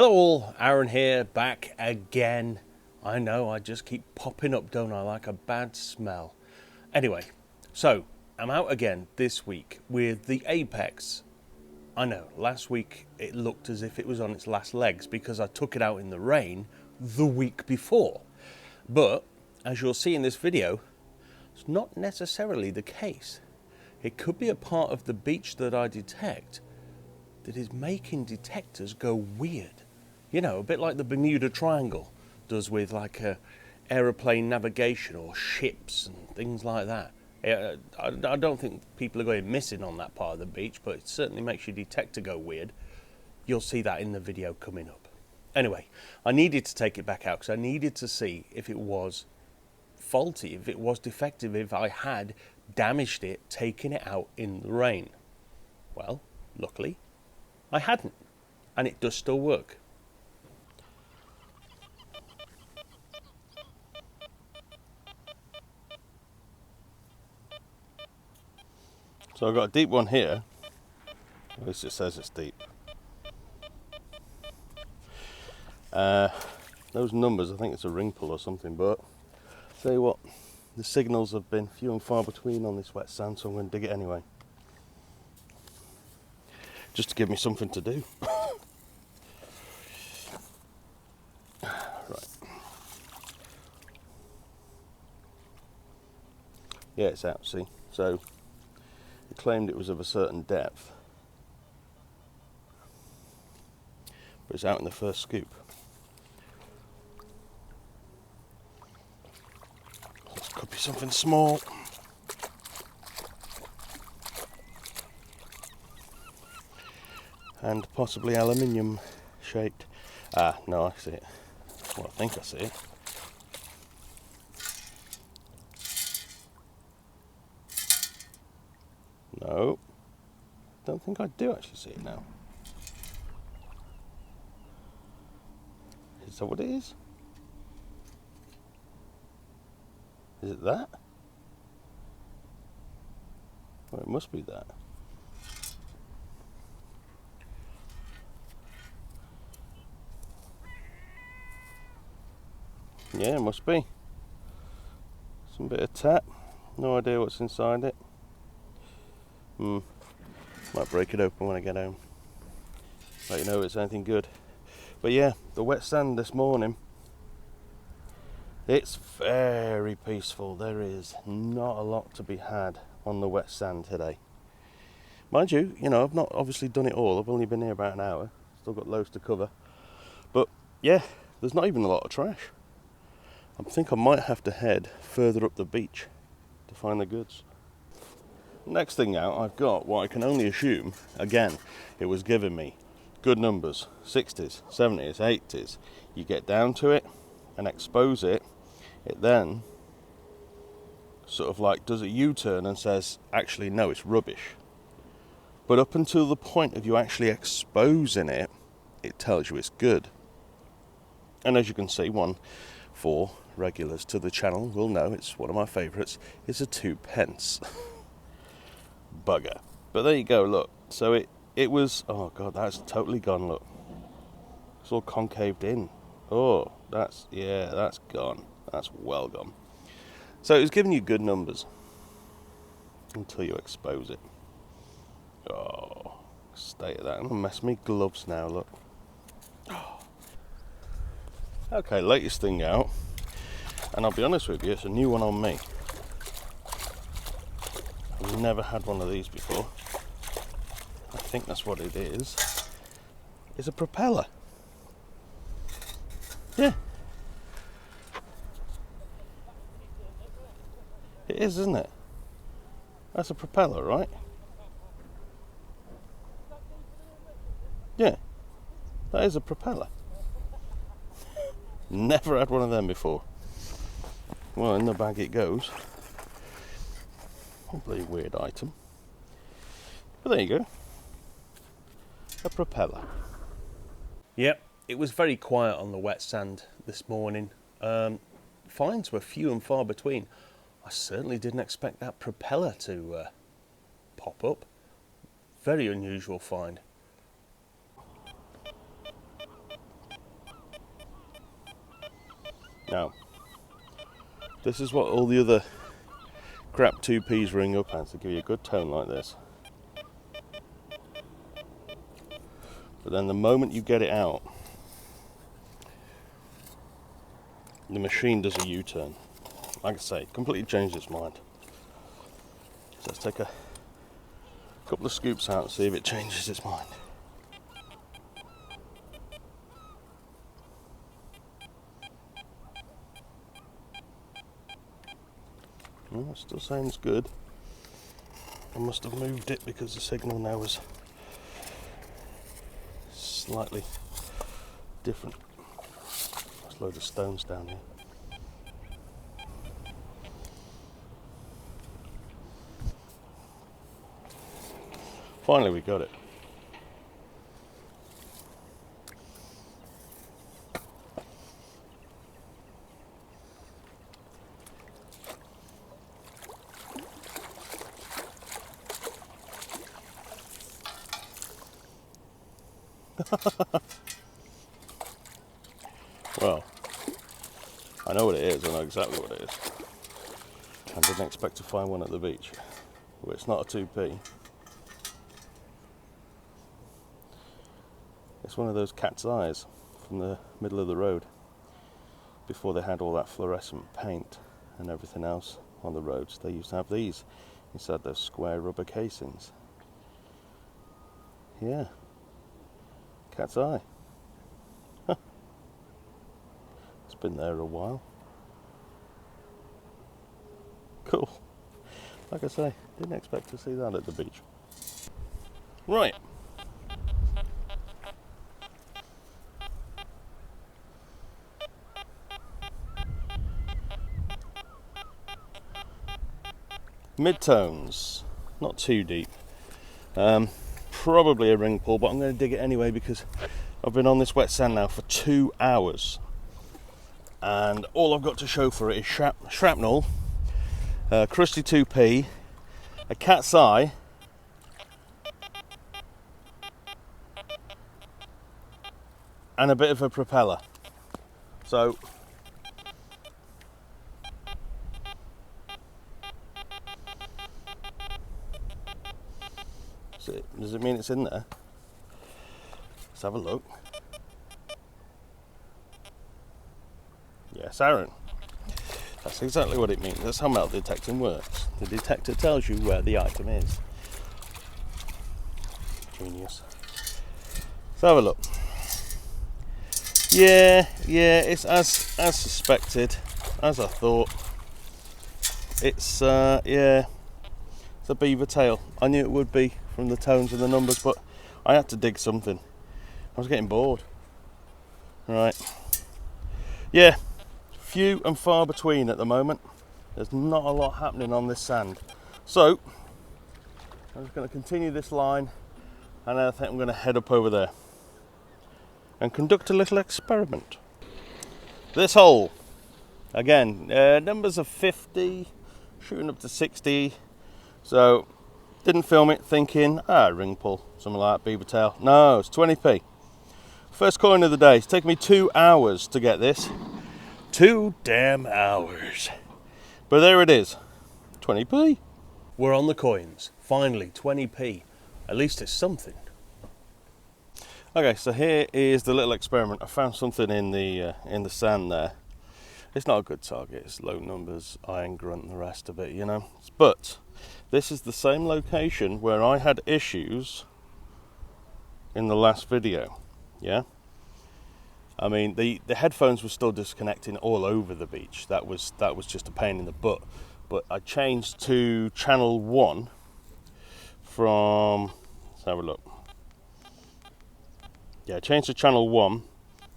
Hello all, Aaron here, back again. I know, I just keep popping up, don't I, like a bad smell. Anyway, so I'm out again this week with the Apex. I know, last week it looked as if it was on its last legs because I took it out in the rain the week before. But, as you'll see in this video, it's not necessarily the case. It could be a part of the beach that I detect that is making detectors go weird. You know, a bit like the Bermuda Triangle does with like aeroplane navigation or ships and things like that. I don't think people are going missing on that part of the beach, but it certainly makes your detector go weird. You'll see that in the video coming up. Anyway, I needed to take it back out because I needed to see if it was faulty, if it was defective, if I had damaged it taking it out in the rain. Well, luckily I hadn't, and it does still work. So I've got a deep one here, at least it says it's deep. Those numbers, I think it's a ring pull or something, but tell you what, the signals have been few and far between on this wet sand, so I'm going to dig it anyway. Just to give me something to do. Right. Yeah, it's out, see? So, it claimed it was of a certain depth. But it's out in the first scoop. This could be something small. And possibly aluminium shaped. Ah, no, I see it. Well, I think I see it. No, don't think I do actually see it now. Is that what it is? Is it that? Well, it must be that. Yeah, it must be. Some bit of tap. No idea what's inside it. Might break it open when I get home. Let you know if it's anything good. But yeah, the wet sand this morning, it's very peaceful. There is not a lot to be had on the wet sand today. Mind you, I've not obviously done it all. I've only been here about an hour. Still got loads to cover. But yeah, there's not even a lot of trash. I think I might have to head further up the beach to find the goods. Next thing out, I've got what I can only assume, again, it was giving me good numbers, 60s, 70s, 80s. You get down to it and expose it, it then sort of like does a U-turn and says, actually no, it's rubbish. But up until the point of you actually exposing it, it tells you it's good. And as you can see, one for regulars to the channel will know it's one of my favourites. It's a 2p. Bugger. But there you go, look. So it was, oh god, that's totally gone, look. It's all concaved in. Oh, that's gone. That's well gone. So it was giving you good numbers until you expose it. Oh, state of that. I'm gonna mess me gloves now, look. Oh. Okay, latest thing out. And I'll be honest with you, it's a new one on me. I've never had one of these before. I think that's what it is. It's a propeller. Yeah. It is, isn't it? That's a propeller, right? Yeah. That is a propeller. Never had one of them before. Well, in the bag it goes. Probably a weird item. But there you go. A propeller. Yep, it was very quiet on the wet sand this morning. Finds were few and far between. I certainly didn't expect that propeller to pop up. Very unusual find. Now, this is what all the other crap 2Ps ring up as, to give you a good tone like this. But then the moment you get it out, the machine does a U-turn. Like I say, completely changed its mind. So let's take a couple of scoops out and see if it changes its mind. Oh, it still sounds good. I must have moved it because the signal now is slightly different. There's a load of stones down here. Finally we got it. Well, I know what it is, I know exactly what it is. I didn't expect to find one at the beach. Well, it's not a 2P. It's one of those cat's eyes from the middle of the road before they had all that fluorescent paint and everything else on the roads. They used to have these inside those square rubber casings. Yeah, cat's eye. It's been there a while. Cool. Like I say, didn't expect to see that at the beach. Right. Mid-tones, not too deep. Probably a ring pull, but I'm going to dig it anyway because I've been on this wet sand now for 2 hours. And all I've got to show for it is shrapnel, crusty 2P, a cat's eye, and a bit of a propeller. So does it mean it's in there? Let's have a look. Yes, Aaron. That's exactly what it means. That's how metal detecting works. The detector tells you where the item is. Genius. Let's have a look. Yeah, it's as suspected, as I thought. It's yeah, it's a beaver tail. I knew it would be from the tones and the numbers, but I had to dig something. I was getting bored. Right. Yeah, few and far between at the moment. There's not a lot happening on this sand. So I'm just going to continue this line, and I think I'm going to head up over there and conduct a little experiment. This hole, again, numbers of 50, shooting up to 60. So didn't film it thinking, ring pull, something like that, beaver tail. No, it's 20p. First coin of the day. It's taken me 2 hours to get this. 2 damn hours. But there it is, 20p. We're on the coins, finally, 20p. At least it's something. Okay, so here is the little experiment. I found something in the sand there. It's not a good target. It's low numbers, iron grunt, and the rest of it, you know. But this is the same location where I had issues in the last video. Yeah. I mean, the headphones were still disconnecting all over the beach. That was just a pain in the butt. But I changed to channel 1 from. Let's have a look. Yeah, I changed to channel 1.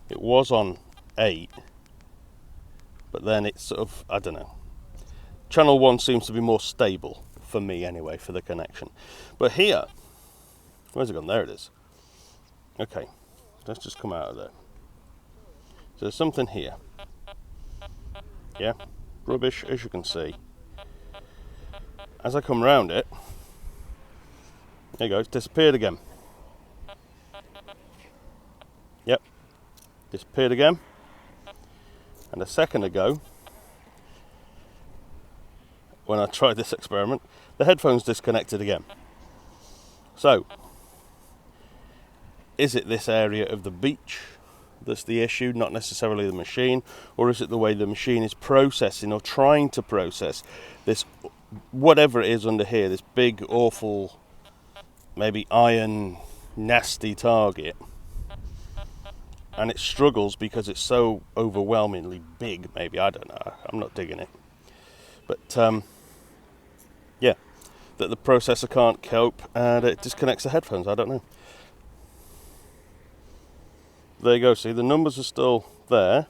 It was on 8, but then it's sort of, I don't know. Channel 1 seems to be more stable for me anyway, for the connection. But here, where's it gone? There it is. Okay, let's just come out of there. So there's something here. Yeah, rubbish as you can see. As I come round it, there you go, it's disappeared again. Yep, disappeared again. And a second ago, when I tried this experiment, the headphones disconnected again. So, is it this area of the beach that's the issue, not necessarily the machine, or is it the way the machine is processing or trying to process this, whatever it is under here, this big, awful, maybe iron, nasty target, and it struggles because it's so overwhelmingly big, maybe, I don't know, I'm not digging it. But, yeah, that the processor can't cope and it disconnects the headphones, I don't know. There you go, see, the numbers are still there.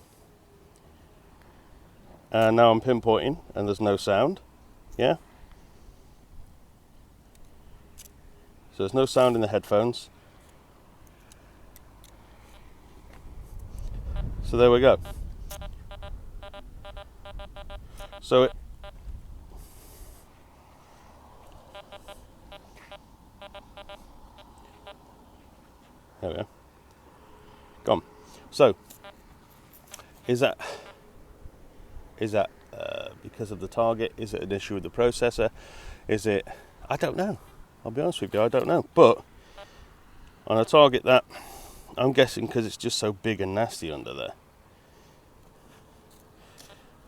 And now I'm pinpointing and there's no sound. Yeah? So there's no sound in the headphones. So there we go. So there we go. Gone. So, is that because of the target? Is it an issue with the processor? Is it? I don't know. I'll be honest with you, I don't know. But on a target that, I'm guessing because it's just so big and nasty under there,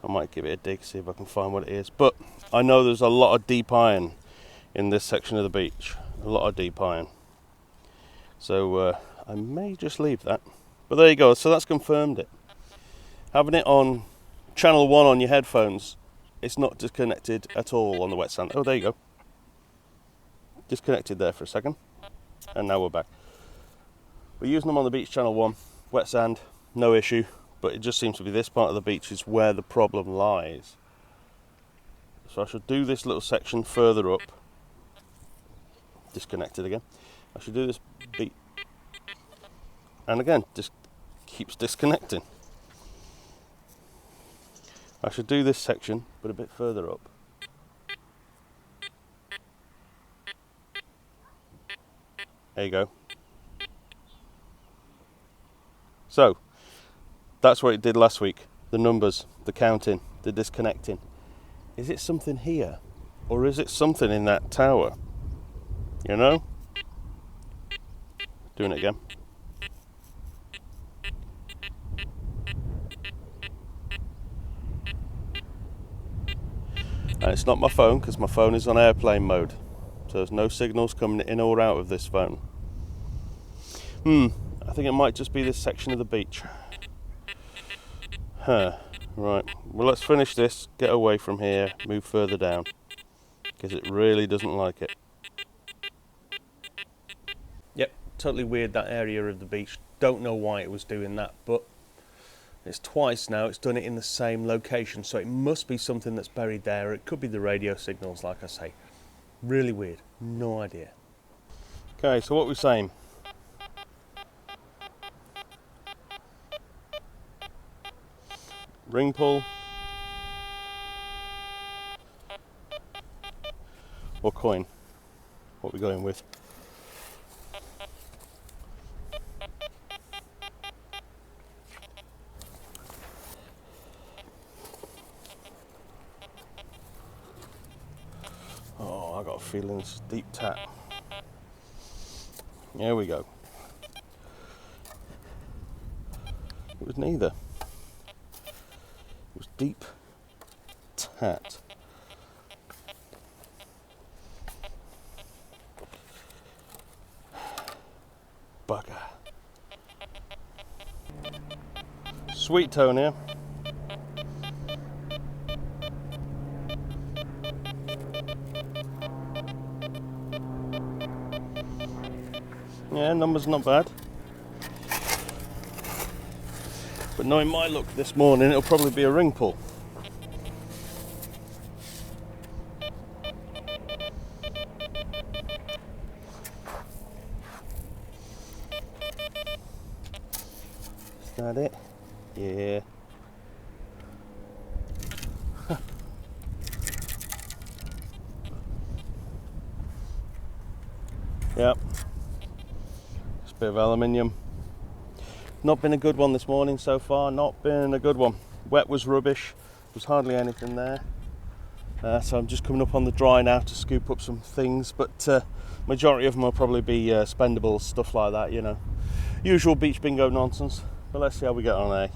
I might give it a dig, see if I can find what it is. But I know there's a lot of deep iron in this section of the beach. A lot of deep iron. So I may just leave that. But there you go, so that's confirmed it. Having it on channel 1 on your headphones, it's not disconnected at all on the wet sand. Oh, there you go. Disconnected there for a second. And now we're back. We're using them on the beach, channel 1, wet sand, no issue. But it just seems to be this part of the beach is where the problem lies. So I should do this little section further up. Disconnected again. I should do this beat. And again, just keeps disconnecting. I should do this section, but a bit further up. There you go. So, that's what it did last week. The numbers, the counting, the disconnecting. Is it something here? Or is it something in that tower? You know? Doing it again. And it's not my phone, because my phone is on airplane mode. So there's no signals coming in or out of this phone. I think it might just be this section of the beach. Right. Well, let's finish this, get away from here, move further down. Because it really doesn't like it. Yep, totally weird, that area of the beach. Don't know why it was doing that, but it's twice now, it's done it in the same location, so it must be something that's buried there. It could be the radio signals, like I say. Really weird, no idea. Okay, so what we're saying. Ring pull. Or coin. What we're going with. Oh, I got a feeling it's deep tap. Here we go. It was neither. It was deep tat. Bugger. Sweet tone here. Yeah, numbers not bad. But knowing my luck this morning, it'll probably be a ring pull. Is that it? Yeah. Yep. Just a bit of aluminium. Not been a good one this morning so far, not been a good one. Wet was rubbish. There was hardly anything there. So I'm just coming up on the dry now to scoop up some things, but majority of them will probably be spendable stuff like that, you know. Usual beach bingo nonsense, but let's see how we get on, eh?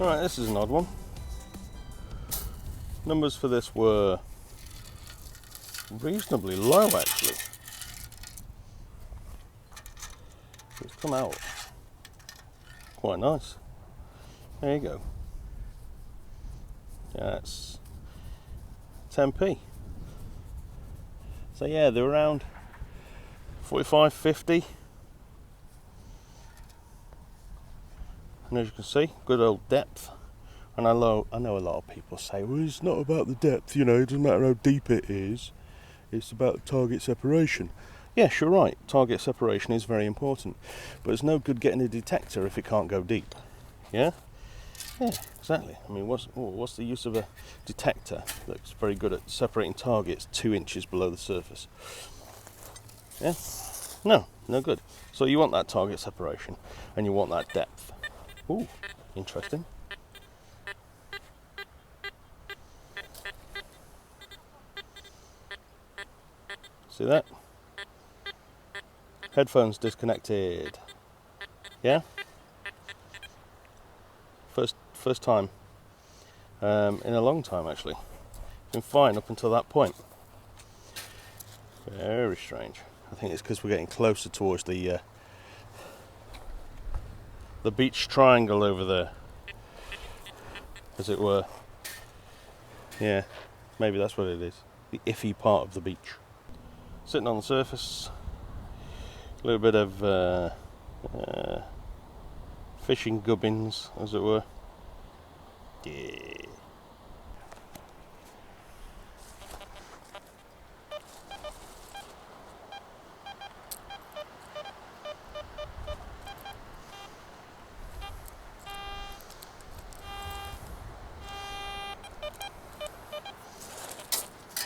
Alright, this is an odd one. Numbers for this were reasonably low, actually. It's come out quite nice. There you go. Yeah, that's 10p. So yeah, they're around 45, 50. And as you can see, good old depth. And I know a lot of people say, well, it's not about the depth, you know, it doesn't matter how deep it is, it's about target separation. Yes, you're right, target separation is very important, but it's no good getting a detector if it can't go deep. Yeah? Yeah, exactly. I mean, what's the use of a detector that's very good at separating targets 2 inches below the surface? Yeah? No good. So you want that target separation, and you want that depth. Ooh, interesting. See that? Headphones disconnected. Yeah? First time in a long time, actually. Been fine up until that point. Very strange. I think it's because we're getting closer towards the beach triangle over there, as it were. Yeah, maybe that's what it is. The iffy part of the beach. Sitting on the surface, a little bit of fishing gubbins, as it were. Yeah.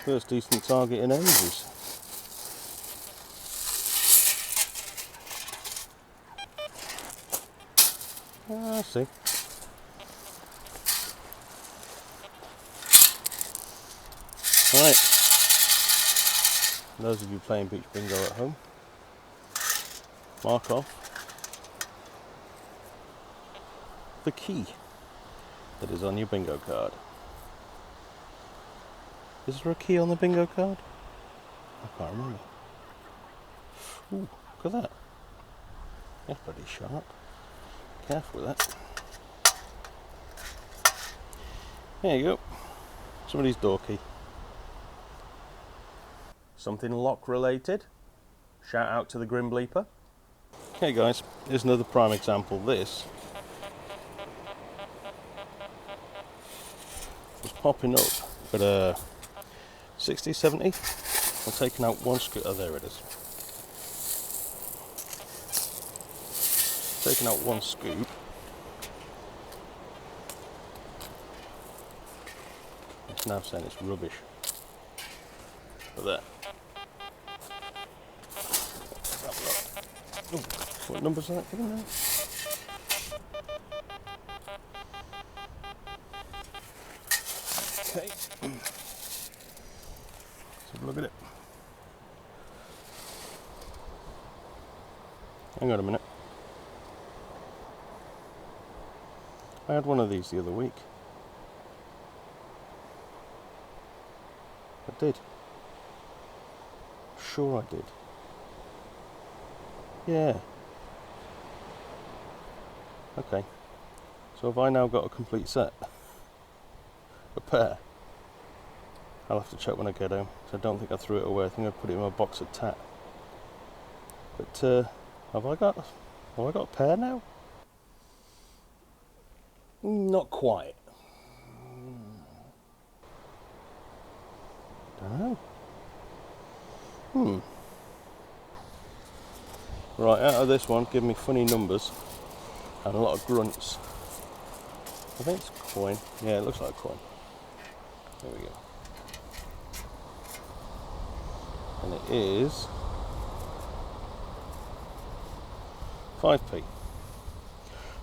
First decent target in ages. I see. Right. Those of you playing beach bingo at home, mark off the key that is on your bingo card. Is there a key on the bingo card? I can't remember. Ooh, look at that. That's pretty sharp. Careful with that. There you go. Somebody's door key. Something lock related. Shout out to the Grim Bleeper. Okay guys, here's another prime example. This was popping up at a 60, 70. I'm taking out one scoop. Oh, there it is. Taking out one scoop. It's now saying it's rubbish. Look at that. Ooh, what numbers are that giving now? Okay. Let's have a look at it. Hang on a minute. I had one of these the other week. I did. Sure I did. Yeah. Okay. So have I now got a complete set? A pair? I'll have to check when I get home. So I don't think I threw it away. I think I put it in my box of tat. But have I got a pair now? Not quite. Don't know. Right, out of this one, give me funny numbers and a lot of grunts. I think it's a coin. Yeah, it looks like a coin. There we go. And it is 5p.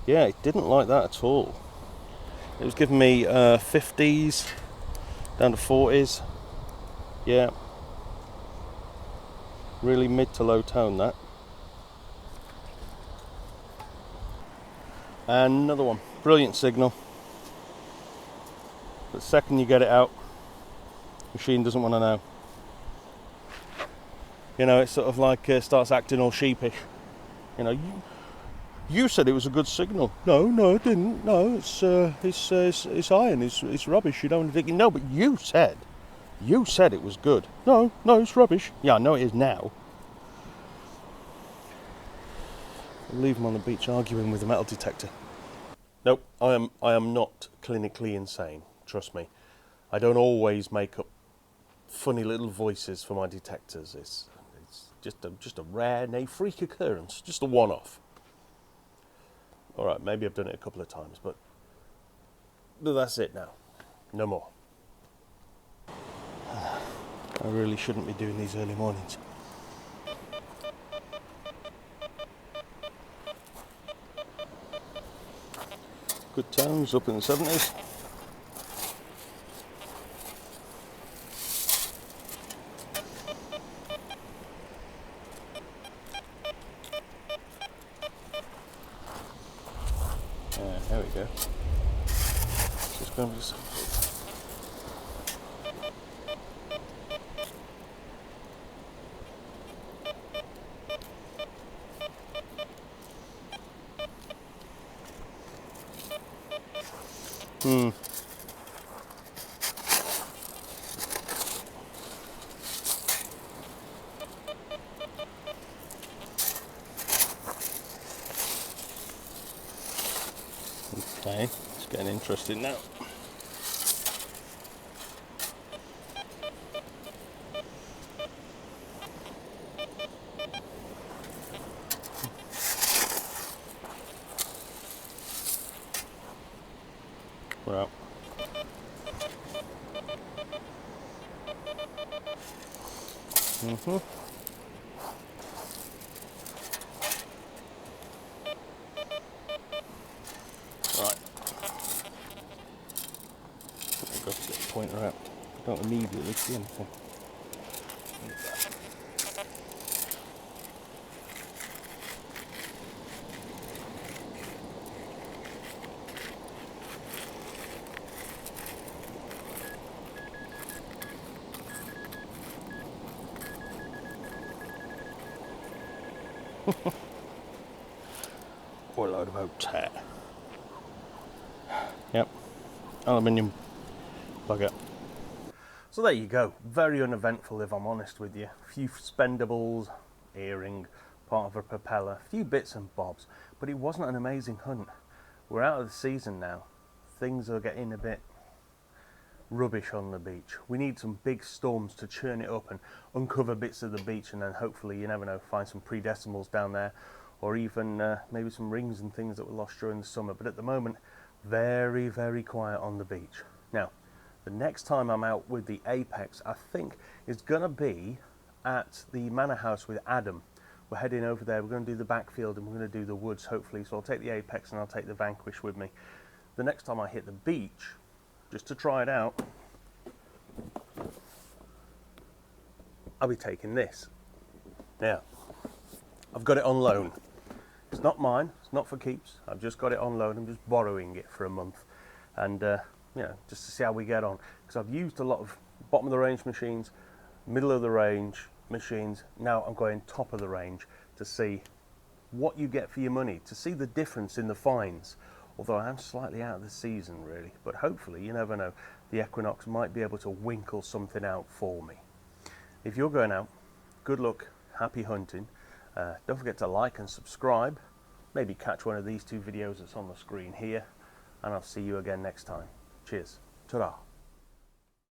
Yeah, it didn't like that at all. It was giving me 50s down to 40s. Yeah. Really mid to low tone that. And another one. Brilliant signal. But the second you get it out, the machine doesn't want to know. You know, it sort of like starts acting all sheepish. You know, you said it was a good signal. No, it didn't. No, it's iron. It's rubbish. You don't want to dig. No, but you said it was good. No, it's rubbish. Yeah, I know it is now. I'll leave him on the beach arguing with the metal detector. Nope, I am not clinically insane. Trust me. I don't always make up funny little voices for my detectors. It's just a rare, nay, freak occurrence. Just a one-off. All right, maybe I've done it a couple of times, but that's it now. No more. I really shouldn't be doing these early mornings. Good tones up in the 70s. There we go. Just going to Okay, it's getting interesting now. We're out. Right. I've got to get the pointer out. I don't immediately see anything. Or a load of old tat. Yep, aluminium bugger. So there you go, very uneventful if I'm honest with you. A few spendables, earring, part of a propeller, a few bits and bobs, but it wasn't an amazing hunt. We're out of the season now. Things are getting a bit rubbish on the beach. We need some big storms to churn it up and uncover bits of the beach, and then hopefully, you never know, find some pre-decimals down there, or even maybe some rings and things that were lost during the summer. But at the moment, very, very quiet on the beach. Now, the next time I'm out with the Apex, I think, is going to be at the Manor House with Adam. We're heading over there. We're going to do the backfield and we're going to do the woods, hopefully. So I'll take the Apex and I'll take the Vanquish with me. The next time I hit the beach, just to try it out, I'll be taking this. Now, I've got it on loan. It's not mine, it's not for keeps. I've just got it on loan. I'm just borrowing it for a month. And, just to see how we get on. Because I've used a lot of bottom of the range machines, middle of the range machines. Now I'm going top of the range to see what you get for your money, to see the difference in the fines. Although I am slightly out of the season really, but hopefully, you never know, the Equinox might be able to winkle something out for me. If you're going out, good luck, happy hunting. Don't forget to like and subscribe. Maybe catch one of these two videos that's on the screen here, and I'll see you again next time. Cheers. Ta-ra.